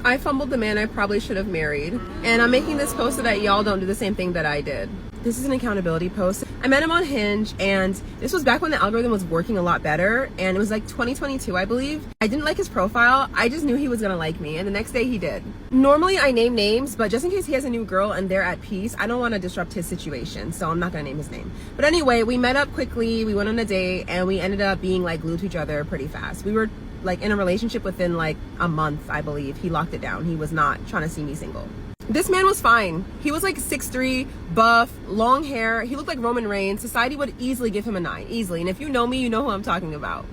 I fumbled the man I probably should have married, and I'm making this post so that y'all don't do the same thing that I did. This is an accountability post. I met him on Hinge, and this was back when the algorithm was working a lot better, and it was like 2022, I believe. I didn't like his profile. I just knew he was gonna like me, and the next day he did. Normally I name names, but just in case he has a new girl and they're at peace, I don't want to disrupt his situation, so I'm not gonna name his name. But anyway, we met up quickly, we went on a date, and we ended up being like glued to each other pretty fast. We were like in a relationship within like a month, I believe. He locked it down. He was not trying to see me single. This man was fine. He was like 6'3", buff, long hair. He looked like Roman Reigns. Society would easily give him a 9, easily. And if you know me, you know who I'm talking about.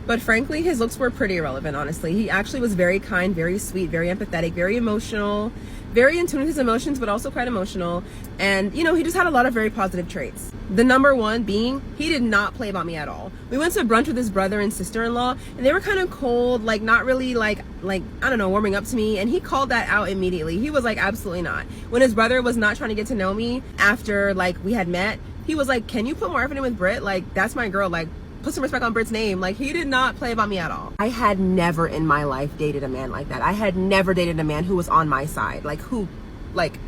But frankly, his looks were pretty irrelevant, honestly. He actually was very kind, very sweet, very empathetic, very emotional, very in tune with his emotions, but also quite emotional. And, you know, he just had a lot of very positive traits. The number one being, he did not play about me at all. We went to brunch with his brother and sister-in-law, and they were kind of cold, like not really like, I don't know, warming up to me. And he called that out immediately. He was like, absolutely not. When his brother was not trying to get to know me after like we had met, he was like, can you put more effort in with Britt? Like, that's my girl. Like, put some respect on Britt's name. Like, he did not play about me at all. I had never in my life dated a man like that. I had never dated a man who was on my side. Like, who, like,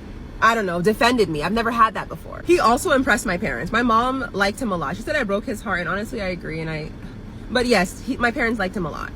I don't know, defended me. I've never had that before. He also impressed my parents. My mom liked him a lot. She said I broke his heart, and honestly, I agree. But yes, my parents liked him a lot.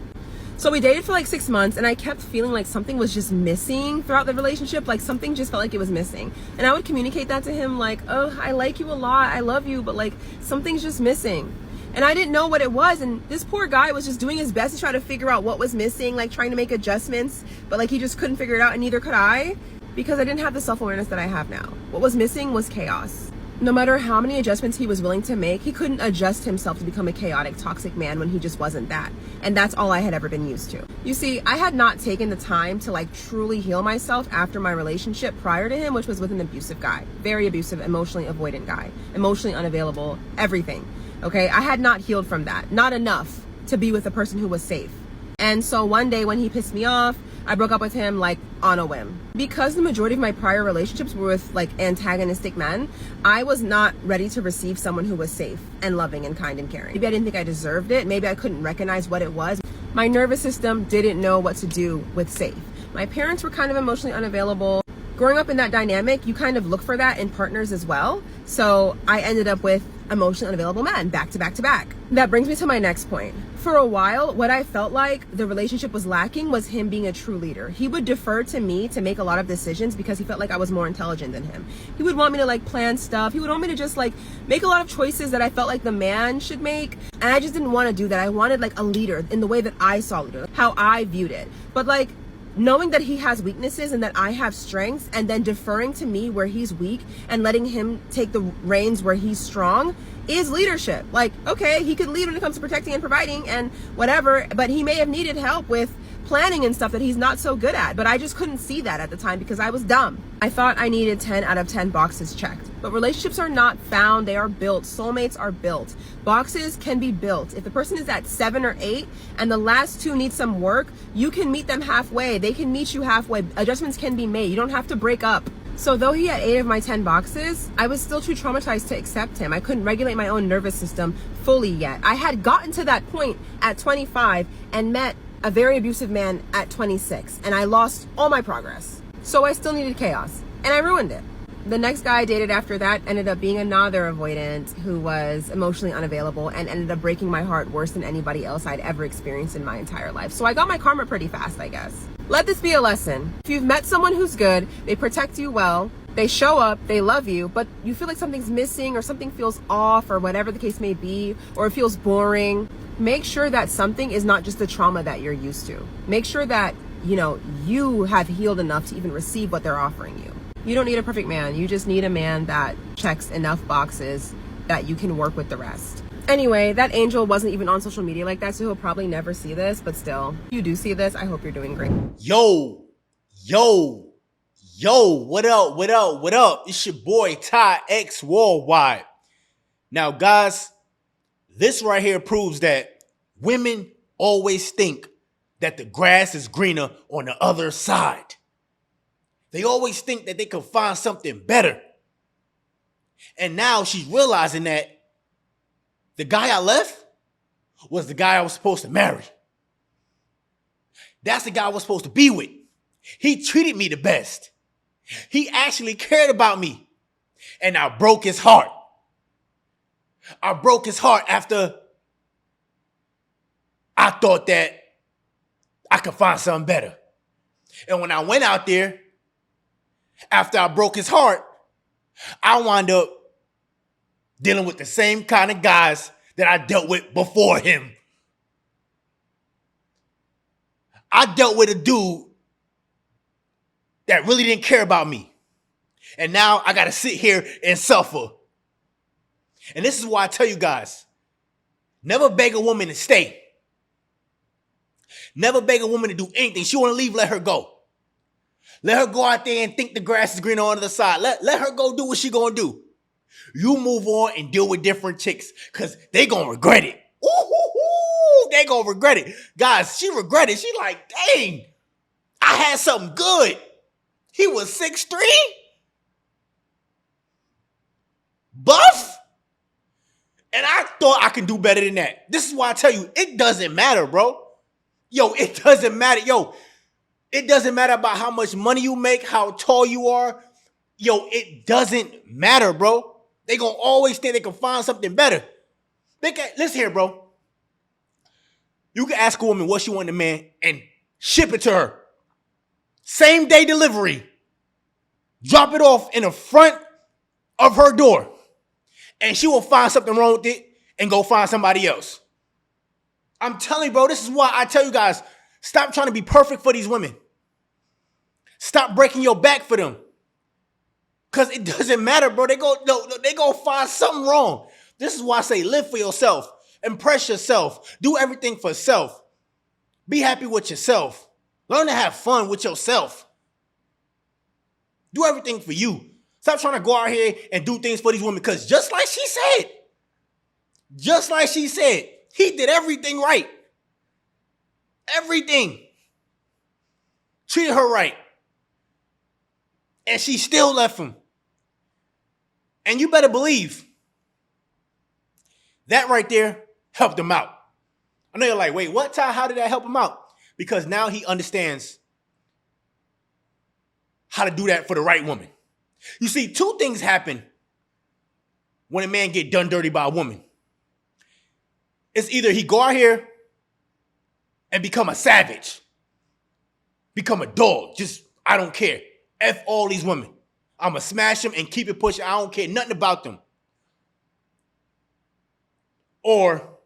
So we dated for like 6 months, and I kept feeling like something was just missing throughout the relationship. Like, something just felt like it was missing. And I would communicate that to him, like, oh, I like you a lot. I love you, but like, something's just missing. And I didn't know what it was, and this poor guy was just doing his best to try to figure out what was missing, like trying to make adjustments, but like he just couldn't figure it out, and neither could I, because I didn't have the self-awareness that I have now. What was missing was chaos. No matter how many adjustments he was willing to make, he couldn't adjust himself to become a chaotic, toxic man when he just wasn't that. And that's all I had ever been used to. You see, I had not taken the time to like truly heal myself after my relationship prior to him, which was with an abusive guy. Very abusive, emotionally avoidant guy. Emotionally unavailable, everything. Okay, I had not healed from that. Not enough to be with a person who was safe. And so one day when he pissed me off, I broke up with him like on a whim. Because the majority of my prior relationships were with like antagonistic men, I was not ready to receive someone who was safe and loving and kind and caring. Maybe I didn't think I deserved it. Maybe I couldn't recognize what it was. My nervous system didn't know what to do with safe. My parents were kind of emotionally unavailable. Growing up in that dynamic, you kind of look for that in partners as well. So I ended up with emotionally unavailable men, back to back to back. That brings me to my next point. For a while, what I felt like the relationship was lacking was him being a true leader. He would defer to me to make a lot of decisions because he felt like I was more intelligent than him. He would want me to like plan stuff. He would want me to just like make a lot of choices that I felt like the man should make. And I just didn't want to do that. I wanted like a leader in the way that I saw leader, how I viewed it. But like, knowing that he has weaknesses and that I have strengths, and then deferring to me where he's weak and letting him take the reins where he's strong is leadership. Like, okay, he could lead when it comes to protecting and providing and whatever, but he may have needed help with planning and stuff that he's not so good at. But I just couldn't see that at the time because I was dumb. I thought I needed 10 out of 10 boxes checked. But relationships are not found, they are built. Soulmates are built. Boxes can be built. If the person is at 7 or 8 and the last 2 need some work, you can meet them halfway. They can meet you halfway. Adjustments can be made. You don't have to break up. So though he had 8 of my 10 boxes, I was still too traumatized to accept him. I couldn't regulate my own nervous system fully yet. I had gotten to that point at 25 and met a very abusive man at 26, and I lost all my progress. So I still needed chaos, and I ruined it. The next guy I dated after that ended up being another avoidant who was emotionally unavailable and ended up breaking my heart worse than anybody else I'd ever experienced in my entire life. So I got my karma pretty fast, I guess. Let this be a lesson. If you've met someone who's good, they protect you well, they show up, they love you, but you feel like something's missing or something feels off or whatever the case may be, or it feels boring, make sure that something is not just the trauma that you're used to. Make sure that, you know, you have healed enough to even receive what they're offering you. You don't need a perfect man. You just need a man that checks enough boxes that you can work with the rest. Anyway, that angel wasn't even on social media like that, so he'll probably never see this, but still, if you do see this, I hope you're doing great. Yo, what up? It's your boy, Ty X Worldwide. Now, guys, this right here proves that women always think that the grass is greener on the other side. They always think that they can find something better. And now she's realizing that the guy I left was the guy I was supposed to marry. That's the guy I was supposed to be with. He treated me the best. He actually cared about me. And I broke his heart. I broke his heart after I thought that I could find something better. And when I went out there, after I broke his heart, I wound up dealing with the same kind of guys that I dealt with before him. I dealt with a dude that really didn't care about me. And now I got to sit here and suffer. And this is why I tell you guys, never beg a woman to stay. Never beg a woman to do anything. She want to leave, let her go. Let her go out there and think the grass is greener on the other side. Let her go do what she gonna do. You move on and deal with different chicks because they gonna regret it. Ooh, they gonna regret it. Guys, she regretted. She like, dang, I had something good. He was 6'3", buff, and I thought I could do better than that. This is why I tell you, it doesn't matter, bro. Yo, it doesn't matter. Yo, it doesn't matter about how much money you make, how tall you are. Yo, it doesn't matter, bro. They gonna always think they can find something better. Listen here, bro. You can ask a woman what she want in a man and ship it to her. Same day delivery. Drop it off in the front of her door. And she will find something wrong with it and go find somebody else. I'm telling you, bro, this is why I tell you guys, stop trying to be perfect for these women. Stop breaking your back for them. Because it doesn't matter, bro. They go find something wrong. This is why I say live for yourself. Impress yourself. Do everything for self. Be happy with yourself. Learn to have fun with yourself. Do everything for you. Stop trying to go out here and do things for these women. Because just like she said, he did everything right. Everything. Treated her right. And she still left him. And you better believe that right there helped him out. I know you're like, wait, what, Ty? How did that help him out? Because now he understands how to do that for the right woman. You see, two things happen when a man get done dirty by a woman. It's either he go out here and become a savage, become a dog, just, I don't care. F all these women. I'm going to smash them and keep it pushing. I don't care nothing about them. Or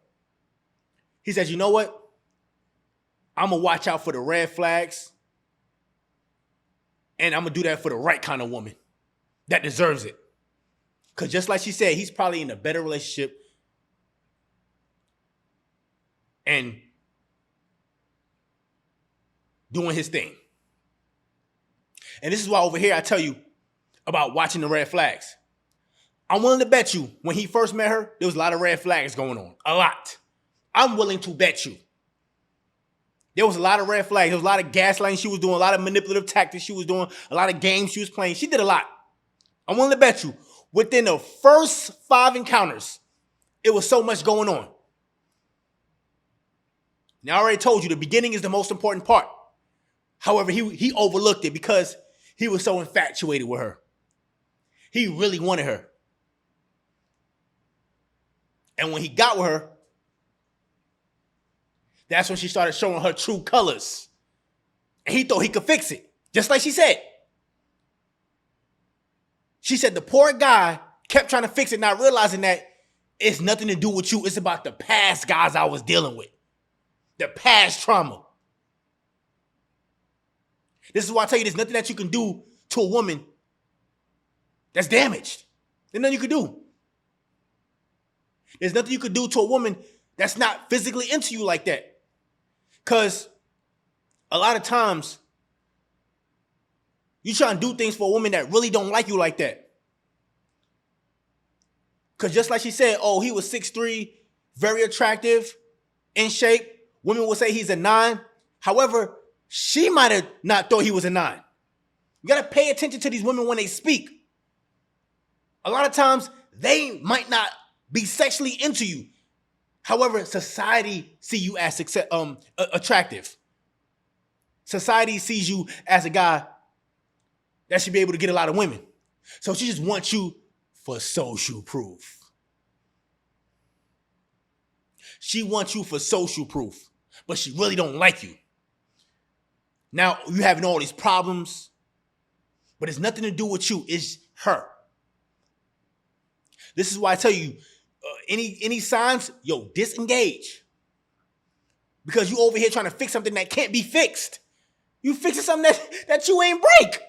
he says, you know what? I'm going to watch out for the red flags. And I'm going to do that for the right kind of woman that deserves it. Because just like she said, he's probably in a better relationship. And doing his thing. And this is why over here I tell you about watching the red flags. I'm willing to bet you when he first met her, there was a lot of red flags going on. A lot. I'm willing to bet you. There was a lot of red flags. There was a lot of gaslighting she was doing, a lot of manipulative tactics she was doing, a lot of games she was playing. She did a lot. I'm willing to bet you within the first 5 encounters, it was so much going on. Now, I already told you the beginning is the most important part. However, he overlooked it because he was so infatuated with her. He really wanted her. And when he got with her, that's when she started showing her true colors. And he thought he could fix it, just like she said. She said the poor guy kept trying to fix it, not realizing that it's nothing to do with you. It's about the past guys I was dealing with. The past trauma. This is why I tell you there's nothing that you can do to a woman that's damaged. There's nothing you can do. There's nothing you could do to a woman that's not physically into you like that. Because a lot of times, you try and do things for a woman that really don't like you like that. Because just like she said, oh, he was 6'3", very attractive, in shape. Women will say he's a 9. However, she might have not thought he was a 9. You got to pay attention to these women when they speak. A lot of times, they might not be sexually into you. However, society see you as attractive. Society sees you as a guy that should be able to get a lot of women. So she just wants you for social proof. She wants you for social proof, but she really don't like you. Now you having all these problems, but it's nothing to do with you. It's her. This is why I tell you, any signs, yo, disengage. Because you over here trying to fix something that can't be fixed. You fixing something that you ain't break.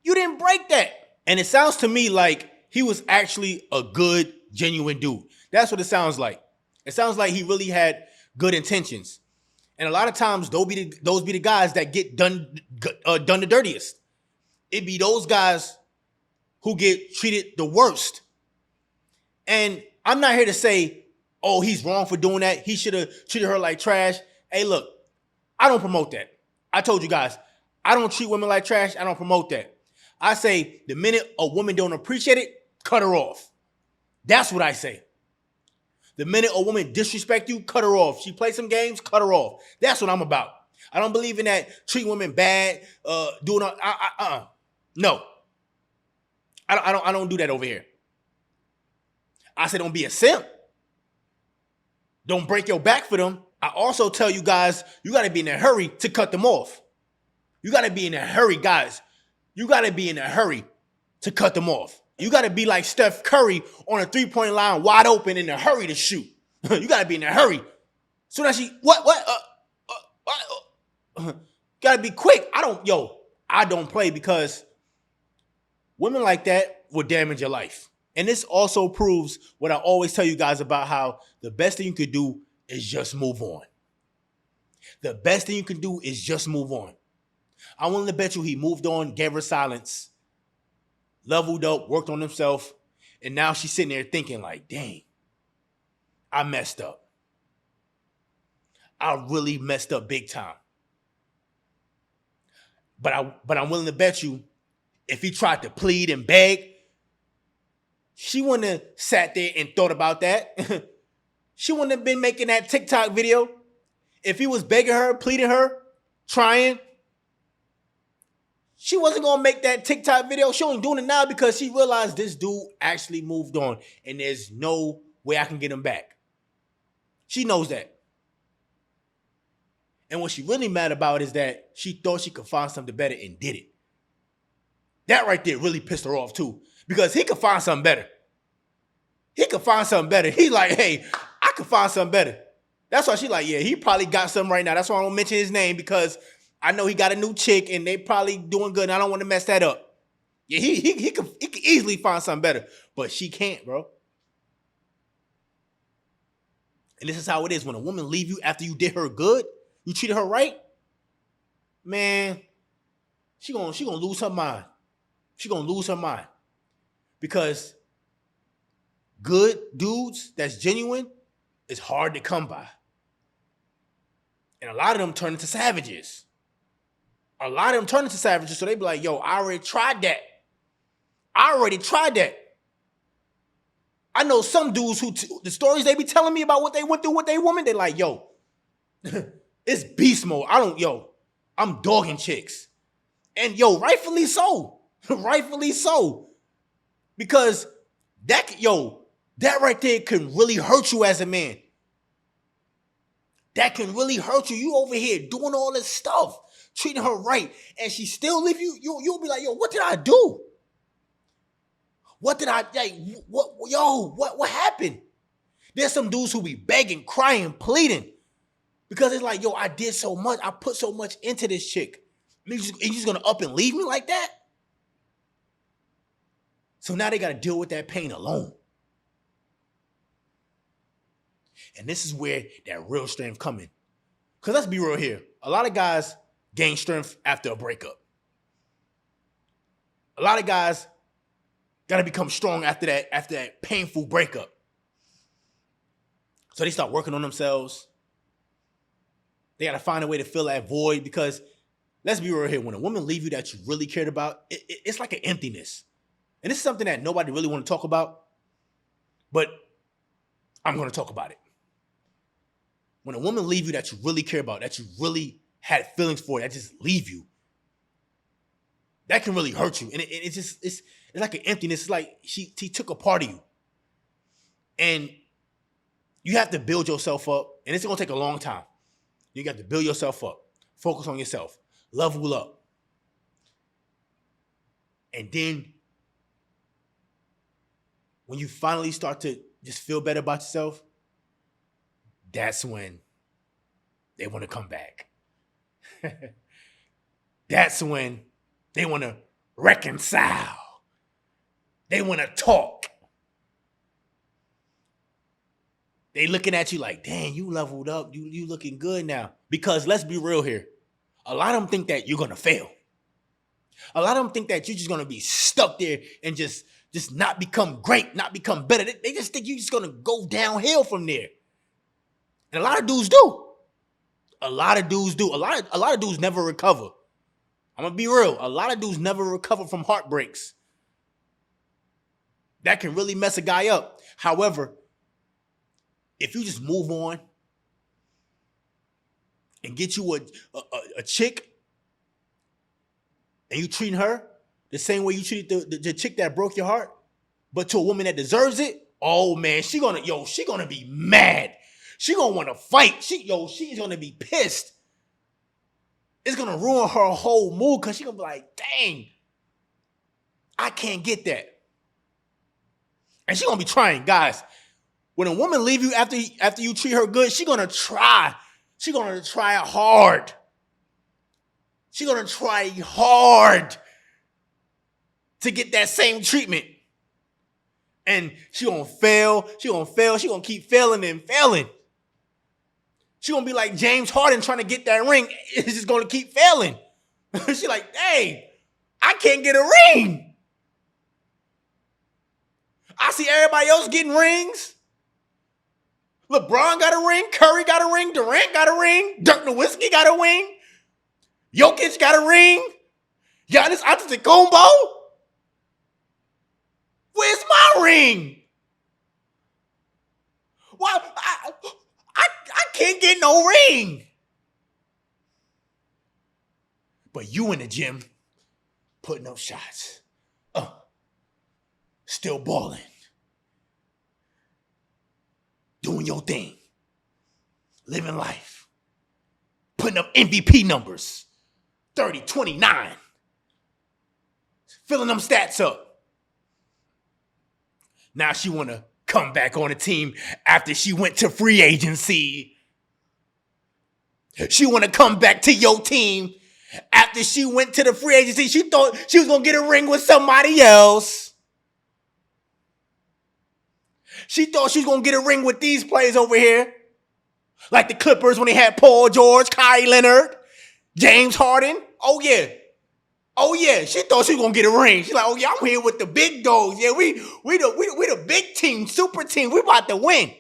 You didn't break that. And it sounds to me like he was actually a good, genuine dude. That's what it sounds like. It sounds like he really had good intentions. And a lot of times, those be the guys that get done the dirtiest. It be those guys who get treated the worst. And I'm not here to say, oh, he's wrong for doing that. He should have treated her like trash. Hey, look, I don't promote that. I told you guys, I don't treat women like trash. I don't promote that. I say the minute a woman don't appreciate it, cut her off. That's what I say. The minute a woman disrespect you, cut her off. She plays some games, cut her off. That's what I'm about. I don't believe in that treating women bad, doing no. I don't do that over here. I say don't be a simp. Don't break your back for them. I also tell you guys, you got to be in a hurry to cut them off. You got to be in a hurry, guys. You got to be in a hurry to cut them off. You got to be like Steph Curry on a three-point line, wide open, in a hurry to shoot. You got to be in a hurry. So that got to be quick. I don't play because women like that will damage your life. And this also proves what I always tell you guys about how the best thing you could do is just move on. The best thing you can do is just move on. I'm willing to bet you he moved on, gave her silence, leveled up, worked on himself, and now she's sitting there thinking like, dang, I messed up. I really messed up big time. But I'm willing to bet you if he tried to plead and beg, she wouldn't have sat there and thought about that. She wouldn't have been making that TikTok video. If he was begging her, pleading her, trying, she wasn't going to make that TikTok video. She only doing it now because she realized this dude actually moved on and there's no way I can get him back. She knows that. And what she really mad about is that she thought she could find something better and did it. That right there really pissed her off too. Because he could find something better. He could find something better. He like, hey, I could find something better. That's why she like, yeah, he probably got something right now. That's why I don't mention his name because I know he got a new chick and they probably doing good and I don't want to mess that up. Yeah, he could easily find something better. But she can't, bro. And this is how it is. When a woman leave you after you did her good, you treated her right, man, she gonna lose her mind. She gonna lose her mind. Because good dudes that's genuine is hard to come by. And a lot of them turn into savages. So they be like, yo, I already tried that. I know some dudes who, the stories they be telling me about what they went through with their woman, they like, yo, it's beast mode. I'm dogging chicks. And yo, rightfully so. Rightfully so. Because that right there can really hurt you as a man. That can really hurt you. You over here doing all this stuff, treating her right, and she still leave you. You'll be like, yo, what did I do? What happened? There's some dudes who be begging, crying, pleading. Because it's like, yo, I did so much. I put so much into this chick. And you just going to up and leave me like that? So now they got to deal with that pain alone. And this is where that real strength come in. Because let's be real here. A lot of guys gain strength after a breakup. A lot of guys got to become strong after that painful breakup. So they start working on themselves. They got to find a way to fill that void because let's be real here. When a woman leaves you that you really cared about, it's like an emptiness. And this is something that nobody really want to talk about, but I'm going to talk about it. When a woman leaves you that you really care about, that you really had feelings for that just leave you. That can really hurt you. And it's like an emptiness. It's like she took a part of you. And you have to build yourself up. And it's going to take a long time. You got to build yourself up. Focus on yourself. Level up. And then when you finally start to just feel better about yourself, that's when they want to come back. That's when they want to reconcile. They want to talk. They looking at you like, dang, you leveled up. You looking good now. Because let's be real here. A lot of them think that you're going to fail. A lot of them think that you're just going to be stuck there and just not become great, not become better. They just think you're just going to go downhill from there. And a lot of dudes do. A lot of dudes do. A lot of dudes never recover. I'm going to be real. A lot of dudes never recover from heartbreaks. That can really mess a guy up. However, if you just move on and get you a chick and you treat her the same way you treated the chick that broke your heart, but to a woman that deserves it, oh man, she gonna be mad. She gonna want to fight. She's gonna be pissed. It's gonna ruin her whole mood because she gonna be like, dang, I can't get that. And she gonna be trying, guys. When a woman leave you after you treat her good, she gonna try. She gonna try hard. She gonna try hard to get that same treatment. And she gonna fail. She gonna keep failing and failing. She gonna be like James Harden trying to get that ring. It's just gonna keep failing. She like, hey, I can't get a ring. I see everybody else getting rings. LeBron got a ring. Curry got a ring. Durant got a ring. Dirk Nowitzki got a ring. Jokic got a ring. Giannis Antetokounmpo. Where's my ring? Why I can't get no ring. But you in the gym putting up shots. Still balling. Doing your thing. Living life. Putting up MVP numbers. 30, 29. Filling them stats up. Now she want to come back on the team after she went to free agency. She want to come back to your team after she went to the free agency. She thought she was going to get a ring with somebody else. She thought she was going to get a ring with these players over here. Like the Clippers when they had Paul George, Kyrie Leonard, James Harden. Oh, yeah. Oh, yeah. She thought she was going to get a ring. She's like, oh, yeah, I'm here with the big dogs. Yeah, we the big team, super team. We about to win.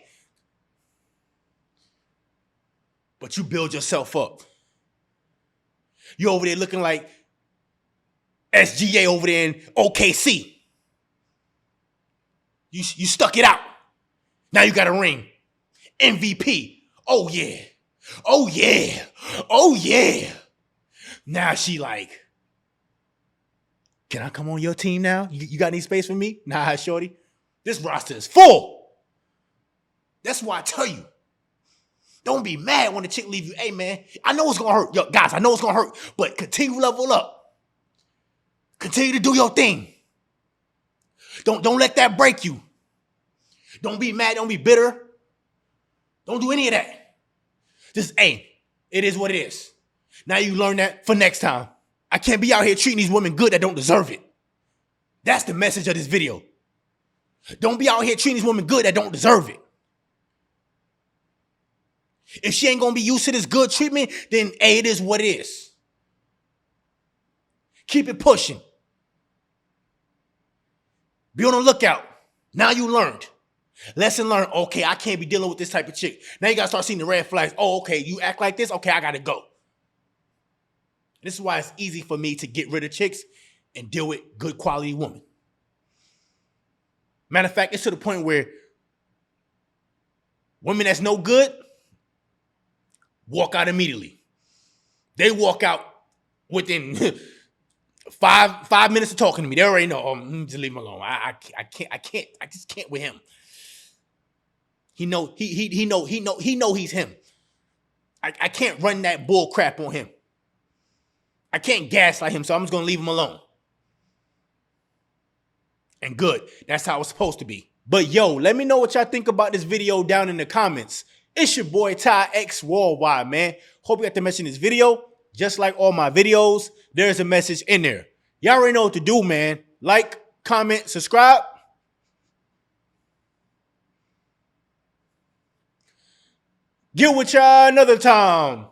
But you build yourself up. You over there looking like SGA over there in OKC. You stuck it out. Now you got a ring. MVP. Oh, yeah. Oh, yeah. Oh, yeah. Now she like, can I come on your team now? You got any space for me? Nah, shorty. This roster is full. That's why I tell you, don't be mad when the chick leave you. Hey, man, I know it's going to hurt. Yo, guys, I know it's going to hurt, but continue to level up. Continue to do your thing. Don't let that break you. Don't be mad. Don't be bitter. Don't do any of that. Just, hey, it is what it is. Now you learn that for next time. I can't be out here treating these women good that don't deserve it. That's the message of this video. Don't be out here treating these women good that don't deserve it. If she ain't going to be used to this good treatment, then, hey, it is what it is. Keep it pushing. Be on the lookout. Now you learned. Lesson learned. Okay, I can't be dealing with this type of chick. Now you got to start seeing the red flags. Oh, okay, you act like this? Okay, I got to go. This is why it's easy for me to get rid of chicks and deal with good quality women. Matter of fact, it's to the point where women that's no good walk out immediately. They walk out within 5 minutes of talking to me. They already know. Just leave him alone. I can't. I just can't with him. He know he's him. I can't run that bull crap on him. I can't gaslight him, so I'm just gonna leave him alone. And good. That's how it's supposed to be. But yo, let me know what y'all think about this video down in the comments. It's your boy Ty X Worldwide, man. Hope you got to mention this video. Just like all my videos, there's a message in there. Y'all already know what to do, man. Like, comment, subscribe. Get with y'all another time.